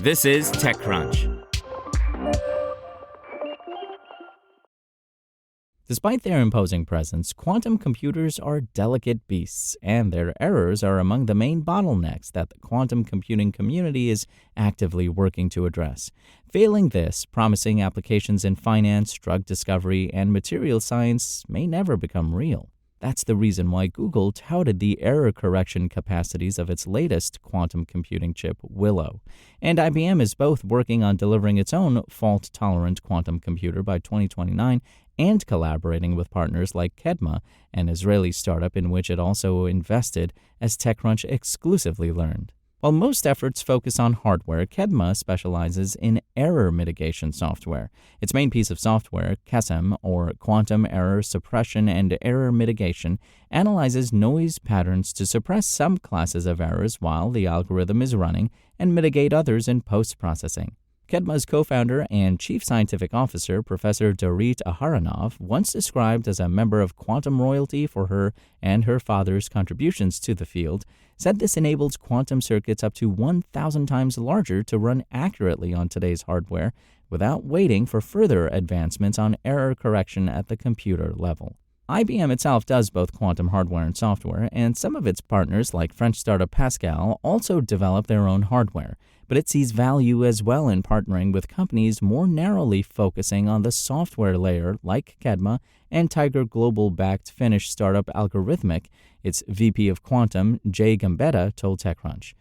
This is TechCrunch. Despite their imposing presence, quantum computers are delicate beasts, and their errors are among the main bottlenecks that the quantum computing community is actively working to address. Failing this, promising applications in finance, drug discovery, and material science may never become real. That's the reason why Google touted the error correction capacities of its latest quantum computing chip, Willow. And IBM is both working on delivering its own fault-tolerant quantum computer by 2029 and collaborating with partners like Qedma, an Israeli startup in which it also invested, as TechCrunch exclusively learned. While most efforts focus on hardware, Qedma specializes in error mitigation software. Its main piece of software, QESEM, or Quantum Error Suppression and Error Mitigation, analyzes noise patterns to suppress some classes of errors while the algorithm is running and mitigate others in post-processing. Qedma's co-founder and chief scientific officer, Professor Dorit Aharonov, once described as a member of quantum royalty for her and her father's contributions to the field, said this enables quantum circuits up to 1,000 times larger to run accurately on today's hardware without waiting for further advancements on error correction at the computer level. IBM itself does both quantum hardware and software, and some of its partners, like French startup Pascal, also develop their own hardware. But it sees value as well in partnering with companies more narrowly focusing on the software layer, like Qedma and Tiger Global-backed Finnish startup Algorithmic. Its VP of Quantum, Jay Gambetta, told TechCrunch.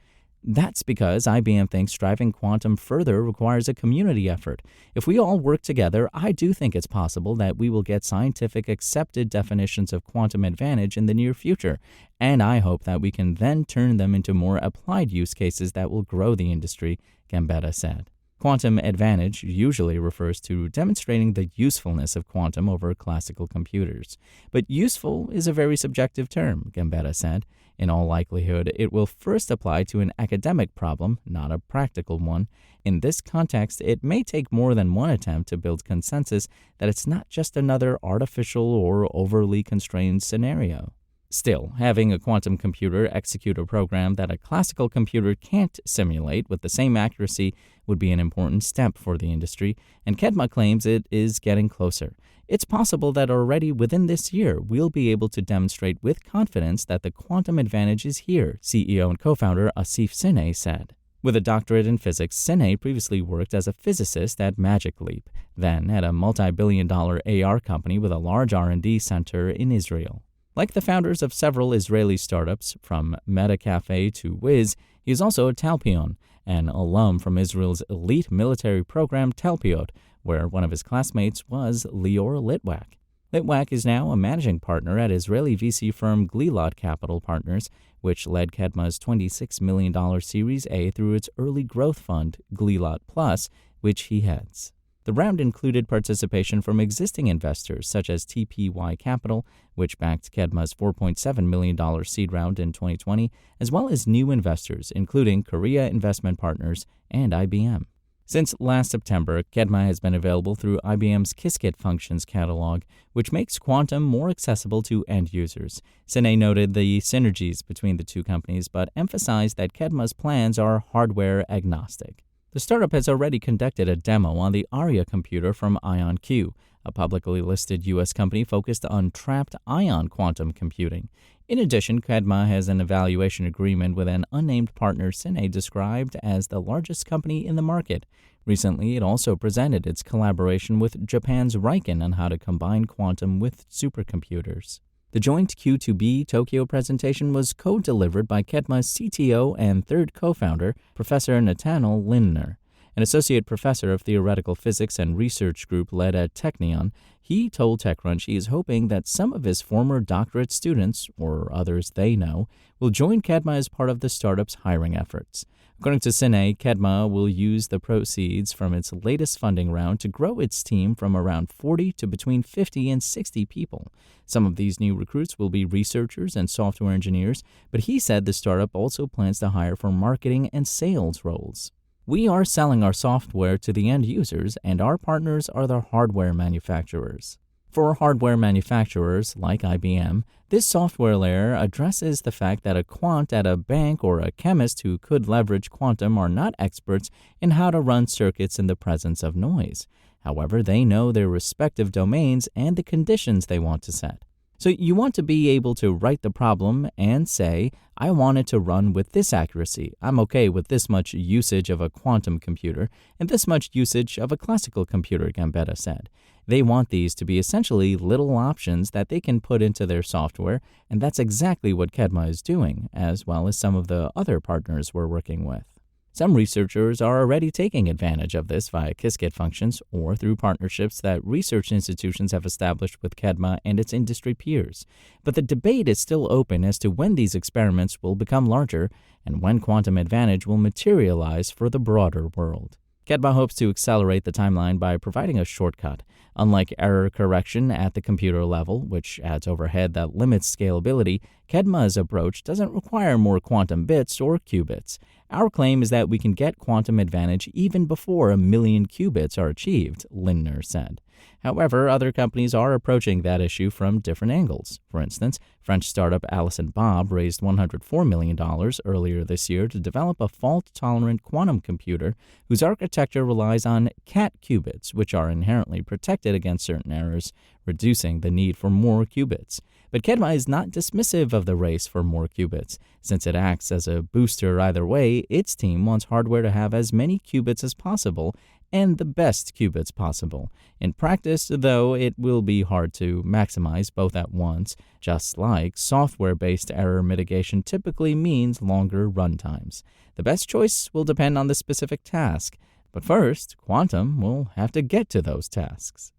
That's because IBM thinks driving quantum further requires a community effort. If we all work together, I do think it's possible that we will get scientific accepted definitions of quantum advantage in the near future, and I hope that we can then turn them into more applied use cases that will grow the industry, Gambetta said. Quantum advantage usually refers to demonstrating the usefulness of quantum over classical computers. But useful is a very subjective term, Gambetta said. In all likelihood, it will first apply to an academic problem, not a practical one. In this context, it may take more than one attempt to build consensus that it's not just another artificial or overly constrained scenario. Still, having a quantum computer execute a program that a classical computer can't simulate with the same accuracy would be an important step for the industry, and Qedma claims it is getting closer. It's possible that already within this year, we'll be able to demonstrate with confidence that the quantum advantage is here, CEO and co-founder Asif Sinha said. With a doctorate in physics, Sinha previously worked as a physicist at Magic Leap, then at a multi-billion-dollar AR company with a large R&D center in Israel. Like the founders of several Israeli startups, from MetaCafe to Wiz, he is also a Talpion, an alum from Israel's elite military program Talpiot, where one of his classmates was Lior Litwak. Litwak is now a managing partner at Israeli VC firm Glilot Capital Partners, which led Qedma's $26 million Series A through its early growth fund, Glilot Plus, which he heads. The round included participation from existing investors such as TPY Capital, which backed Qedma's $4.7 million seed round in 2020, as well as new investors, including Korea Investment Partners and IBM. Since last September, Qedma has been available through IBM's Qiskit Functions catalog, which makes quantum more accessible to end users. Sinha noted the synergies between the two companies, but emphasized that Qedma's plans are hardware agnostic. The startup has already conducted a demo on the Aria computer from IonQ, a publicly listed U.S. company focused on trapped ion quantum computing. In addition, Qedma has an evaluation agreement with an unnamed partner Sinha described as the largest company in the market. Recently, it also presented its collaboration with Japan's Riken on how to combine quantum with supercomputers. The joint Q2B Tokyo presentation was co-delivered by Qedma's CTO and third co-founder, Professor Nathaniel Lindner. An associate professor of theoretical physics and research group led at Technion, he told TechCrunch he is hoping that some of his former doctorate students, or others they know, will join Qedma as part of the startup's hiring efforts. According to Sinha, Qedma will use the proceeds from its latest funding round to grow its team from around 40 to between 50 and 60 people. Some of these new recruits will be researchers and software engineers, but he said the startup also plans to hire for marketing and sales roles. We are selling our software to the end users, and our partners are the hardware manufacturers. For hardware manufacturers like IBM, this software layer addresses the fact that a quant at a bank or a chemist who could leverage quantum are not experts in how to run circuits in the presence of noise. However, they know their respective domains and the conditions they want to set. So you want to be able to write the problem and say, I want it to run with this accuracy. I'm okay with this much usage of a quantum computer and this much usage of a classical computer, Gambetta said. They want these to be essentially little options that they can put into their software, and that's exactly what Qedma is doing, as well as some of the other partners we're working with. Some researchers are already taking advantage of this via Qiskit functions or through partnerships that research institutions have established with Qedma and its industry peers. But the debate is still open as to when these experiments will become larger and when quantum advantage will materialize for the broader world. Qedma hopes to accelerate the timeline by providing a shortcut. Unlike error correction at the computer level, which adds overhead that limits scalability, Qedma's approach doesn't require more quantum bits or qubits. Our claim is that we can get quantum advantage even before 1,000,000 qubits are achieved, Lindner said. However, other companies are approaching that issue from different angles. For instance, French startup Alice & Bob raised $104 million earlier this year to develop a fault-tolerant quantum computer whose architecture relies on cat qubits, which are inherently protected against certain errors, reducing the need for more qubits. But Qedma is not dismissive of the race for more qubits. Since it acts as a booster either way, its team wants hardware to have as many qubits as possible and the best qubits possible. In practice, though, it will be hard to maximize both at once, just like software-based error mitigation typically means longer runtimes. The best choice will depend on the specific task, but first, quantum will have to get to those tasks.